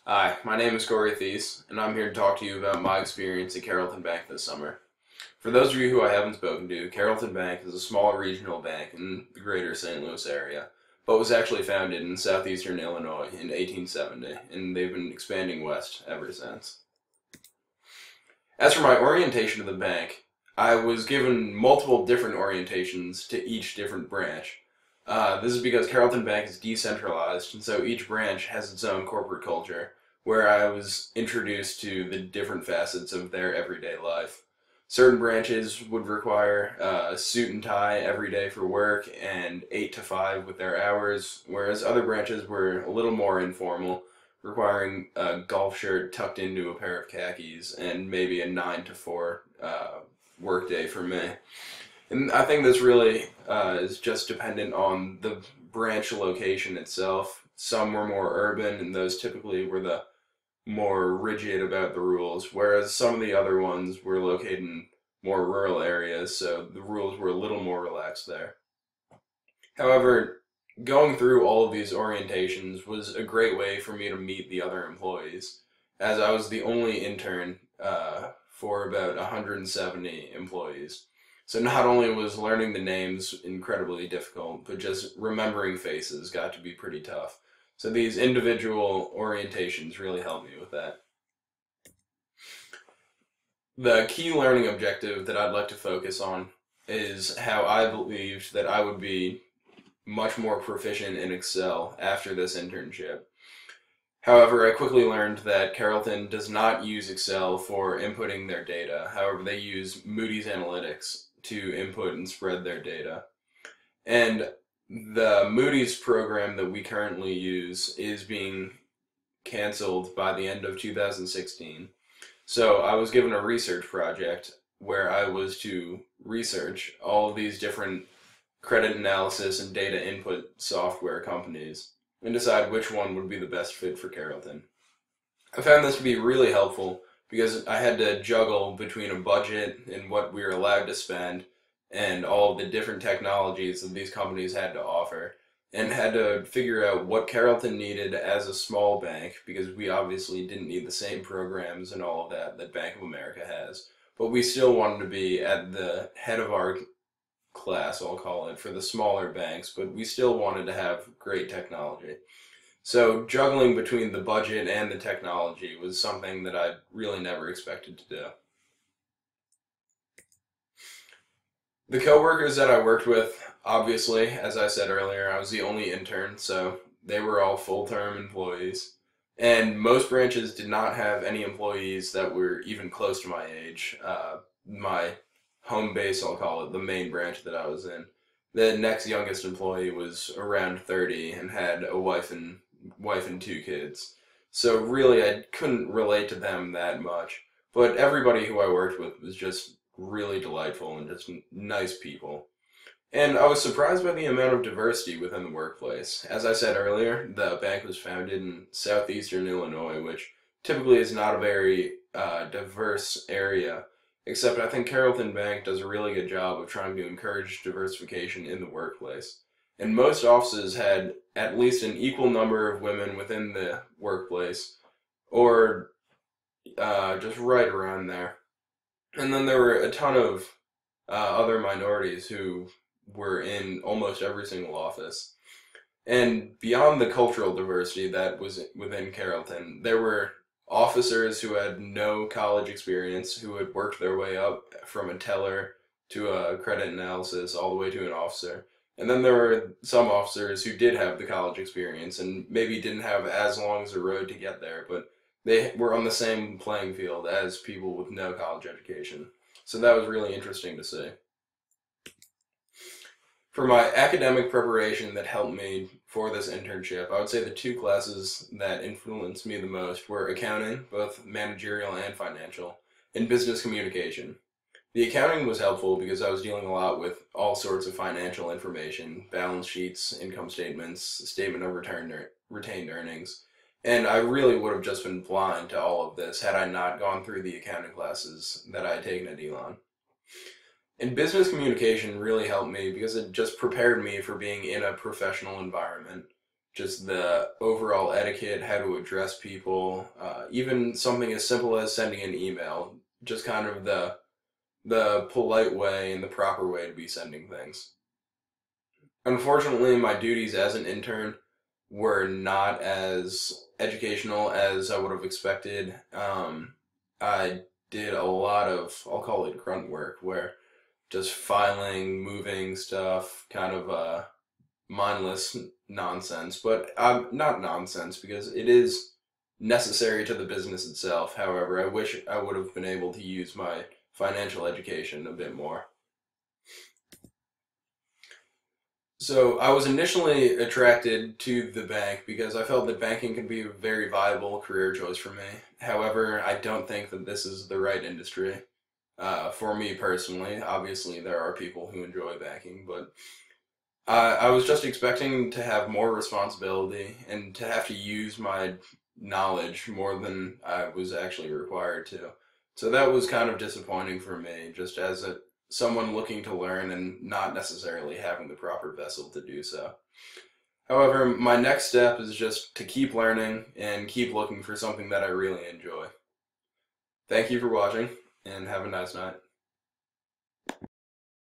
Hi, my name is Theiss, and I'm here to talk to you about my experience at Carrollton Bank this summer. For those of you who I haven't spoken to, Carrollton Bank is a small regional bank in the greater St. Louis area, but was actually founded in southeastern Illinois in 1870, and they've been expanding west ever since. As for my orientation to the bank, I was given multiple different orientations to each different branch. This is because Carrollton Bank is decentralized, and so each branch has its own corporate culture, where I was introduced to the different facets of their everyday life. Certain branches would require a suit and tie every day for work and 8 to 5 with their hours, whereas other branches were a little more informal, requiring a golf shirt tucked into a pair of khakis and maybe a 9 to 4 work day for me. And I think this really is just dependent on the branch location itself. Some were more urban, and those typically were the more rigid about the rules, whereas some of the other ones were located in more rural areas, so the rules were a little more relaxed there. However, going through all of these orientations was a great way for me to meet the other employees, as I was the only intern for about 170 employees. So not only was learning the names incredibly difficult, but just remembering faces got to be pretty tough. So these individual orientations really helped me with that. The key learning objective that I'd like to focus on is how I believed that I would be much more proficient in Excel after this internship. However, I quickly learned that Carrollton does not use Excel for inputting their data. However, they use Moody's Analytics to input and spread their data. And the Moody's program that we currently use is being canceled by the end of 2016. So I was given a research project where I was to research all of these different credit analysis and data input software companies and decide which one would be the best fit for Carrollton. I found this to be really helpful because I had to juggle between a budget and what we were allowed to spend and all of the different technologies that these companies had to offer, and had to figure out what Carrollton needed as a small bank, because we obviously didn't need the same programs and all of that that Bank of America has, but we still wanted to be at the head of our class, I'll call it, for the smaller banks, but we still wanted to have great technology. So juggling between the budget and the technology was something that I really never expected to do. The coworkers that I worked with, obviously, as I said earlier, I was the only intern, so they were all full-term employees. And most branches did not have any employees that were even close to my age. My home base, I'll call it, the main branch that I was in. The next youngest employee was around 30 and had a wife and two kids. So really I couldn't relate to them that much. But everybody who I worked with was just really delightful and just nice people. And I was surprised by the amount of diversity within the workplace. As I said earlier, the bank was founded in southeastern Illinois, which typically is not a very diverse area. Except I think Carrollton Bank does a really good job of trying to encourage diversification in the workplace. And most offices had at least an equal number of women within the workplace, or just right around there. And then there were a ton of other minorities who were in almost every single office. And beyond the cultural diversity that was within Carrollton, there were officers who had no college experience, who had worked their way up from a teller to a credit analysis all the way to an officer. And then there were some officers who did have the college experience and maybe didn't have as long as a road to get there, but they were on the same playing field as people with no college education. So that was really interesting to see. For my academic preparation that helped me for this internship, I would say the two classes that influenced me the most were accounting, both managerial and financial, and business communication. The accounting was helpful because I was dealing a lot with all sorts of financial information, balance sheets, income statements, statement of retained earnings, and I really would have just been blind to all of this had I not gone through the accounting classes that I had taken at Elon. And business communication really helped me because it just prepared me for being in a professional environment. just the overall etiquette, how to address people, even something as simple as sending an email, just kind of the polite way and the proper way to be sending things. Unfortunately, my duties as an intern were not as educational as I would have expected. I did a lot of, I'll call it grunt work, where just filing, moving stuff, kind of mindless nonsense, but not nonsense because it is necessary to the business itself. However, I wish I would have been able to use my financial education a bit more. So I was initially attracted to the bank because I felt that banking could be a very viable career choice for me. However, I don't think that this is the right industry for me personally. Obviously, there are people who enjoy banking, but I was just expecting to have more responsibility and to have to use my knowledge more than I was actually required to. So that was kind of disappointing for me, just as someone looking to learn and not necessarily having the proper vessel to do so. However, my next step is just to keep learning and keep looking for something that I really enjoy. Thank you for watching, and have a nice night.